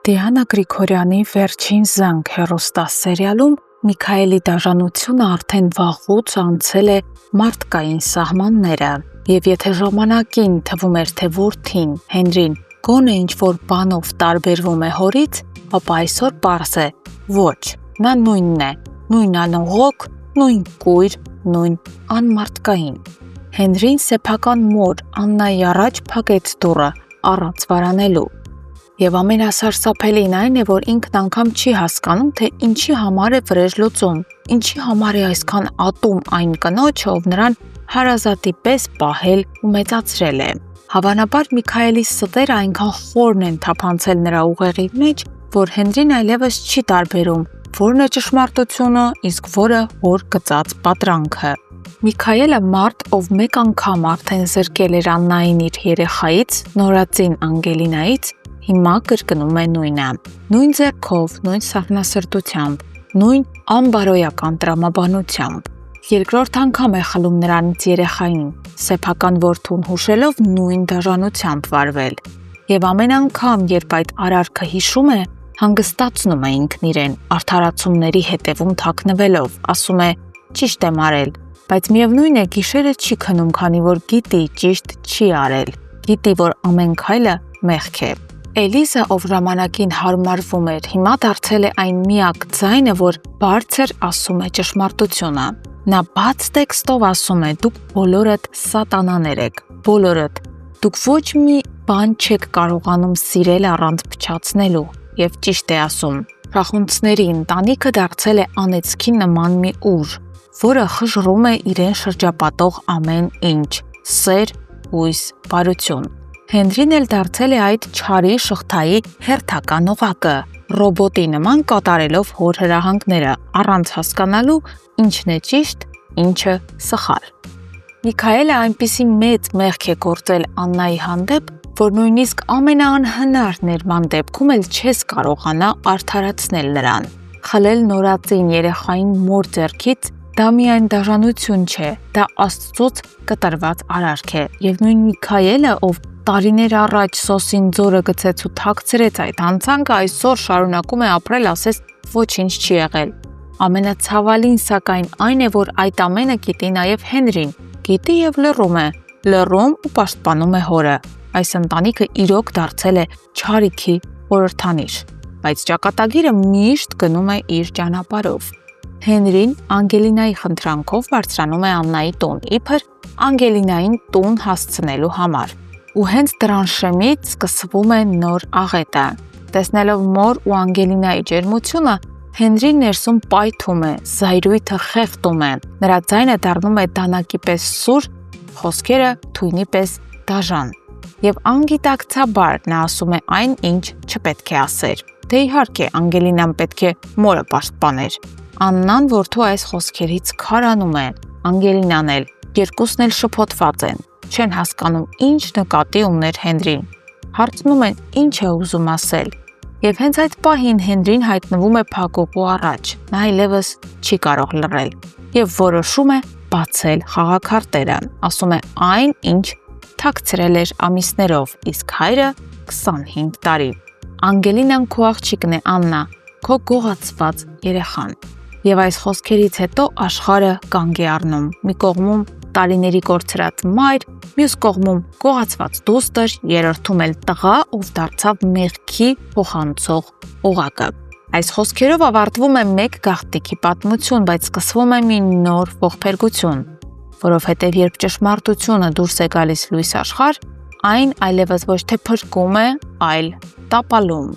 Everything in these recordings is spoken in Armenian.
Դիանա Գրիգորյանի «Վերջին զանգ» հեռուստասերիալում Միքայելի դաժանությունը արդեն վաղուց անցել է մարդկային սահմանները, և եթե ժամանակին թվում էր, թե որդին Հենրին գոնե ինչ-որ բանով տարբերվում է հորից, ապա այսօր պարզ է՝ ոչ, նա նույնն է, նույն անողոք, նույն կույր, նույն անմարդկային։ Հենրին սեփական մոր Աննայի առաջ փակեց դուռը առանց վարանելու։ Եվ ամենասարսափելին այն է, որ ինքն անգամ չի հասկանում, թե ինչի համար է վրեժ լուծում, ինչի համար է այսքան ատում այն կնոջը, ով նրան հարազատի պես պահել ու մեծացրել է։ Հավանաբար Միքայելի ստերը այնքան խորն են թափանցել նրա ուղեղի մեջ, որ Հենրին այլևս չի տարբերում, որն է ճշմարտությունը, իսկ որը հոր գծած պատրանքը։ Միքայելը մարդ, ով մեկ անգամ արդեն զրկել էր Աննային իր երեխայից, նորածին Անգելինայից, հիմա կրկնում է նույնը։ Նույն ձեռքով, նույն սահմանասրտությամբ, նույն անբարոյական տրամաբանությամբ։ Երկրորդ անգամ է խլում նրանից երեխային, սեփական որդուն հուշելով նույն դաժանությամբ վարվել։ Եվ ամեն անգամ, երբ այդ արարքը հիշում է, հանգստացնում է ինքն իրեն, արդարացումների հետևում թաքնվելով, ասում է՝ ճիշտ եմ արել, բայց միևնույն է գիշերը չի քնում, քանի որ գիտի ճիշտ չի արել, գիտի, որ ամեն քայլը մեղք է։ Էլիզը, ով ժամանակին հարմարվում էր, հիմա դարձել է այն միակ ձայնը, որ բարձր ասում է ճշմարտությունը։ Նա բաց տեքստով ասում է՝ դուք բոլորդ սատանաներ եք, բոլորդ, դուք ոչ մի բան չեք կարողանում սիրել առանց փչացնելու, և ճիշտ է ասում։ Շախունցների ընտանիքը դարձել է անեծքի նման մի ուժ, որը խժռում է իրեն շրջապատող ամեն ինչ՝ սեր, հույս, բարություն։ Հենրին էլ դարձել է այդ չարի շղթայի հերթական օղակը, ռոբոտի նման կատարելով հոր հրահանգները, առանց հասկանալու ինչն է ճիշտ, ինչը սխալ։ Միքայելը այնպիսի մեծ մեղք է գործել Աննայի հանդեպ, որ նույնիսկ ամենաանհնար ներման դեպքում էլ չես կարողանա արդարացնել նրան։ Խլել նորածին երեխային մոր ձեռքից դա միայն դաժանություն չէ, դա Աստծուց կտրված արարք է, և նույն Միքայելը, ով տարիներ առաջ սոսին ձորը գցեց ու թաքցրեց այդ հանցանքը, այսօր շարունակում է ապրել, ասես ոչինչ չի եղել։ Ամենացավալին սակայն այն է, որ այդ ամենը գիտի նաև Հենրին, գիտի և լռում է, լռում ու պաշտպանում է հորը։ Այս ընտանիքը իրոք դարձել է չարիքի խորհրդանիշ, բայց ճակատագիրը միշտ գնում է իր ճանապարհով։ Հենրին Անգելինայի խնդրանքով բարձրանում է Աննայի տուն, իբր Անգելինային տուն հասցնելու համար։ Ու հենց դրան շեմից սկսվում է նոր աղետը։ Տեսնելով մոր ու Անգելինայի ջերմությունը, Հենրին ներսում պայթում է, զայրույթը խեղդում է, նրա ձայնը դառնում է դանակի պես սուր, խոսքերը թույնի պես դաժան։ Եվ անգիտակցաբար նա ասում է այն, ինչ չպետք է ասեր։ Դե իհարկե, Անգելինան պետք է մորը պաշտպաներ։ Աննան որդու այս խոսքերից քարանում է, Անգելինան էլ, երկուսն էլ շփոթված են, չեն հասկանում ինչ նկատի ուներ Հենրին։ Հարցնում են ինչ է ուզում ասել։ Եվ հենց այդ պահին Հենրին հայտնվում է փակուղու առաջ, նա այլևս չի կարող լռել և որոշում է բացել խաղաքարտերը, ասում է այն, ինչ թաքցրել էր ամիսներով, իսկ հայրը 25 տարի։ Անգելինան քո աղջիկն է, Աննա, քո գողացված երեխան։ Եվ այս խոսքերից հետո աշխարհը կանգ է առնում, մի կողմում տարիների կորցրած մայր, մյուս կողմում գողացված դուստր, երրորդում էլ տղա, ով դարձավ մեղքի փոխանցող օղակը։ Այս խոսքերով ավարտվում է մեկ գաղտնիքի պատմություն, բայց սկսվում է մի նոր ողբերգություն, որովհետև երբ ճշմարտությունը դուրս է գալիս լույս աշխարհ, այն այլևս ոչ թե փրկում է, այլ տապալում։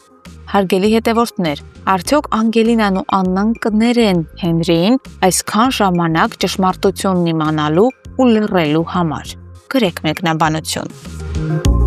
Հարգելի հետևորդներ, արդյոք Անգելինան ու Աննան կներեն Հենրիին այսքան ժամանակ ճշմարտությունն իմանալու ու լռելու համար։ Գրեք մեկնաբանություն։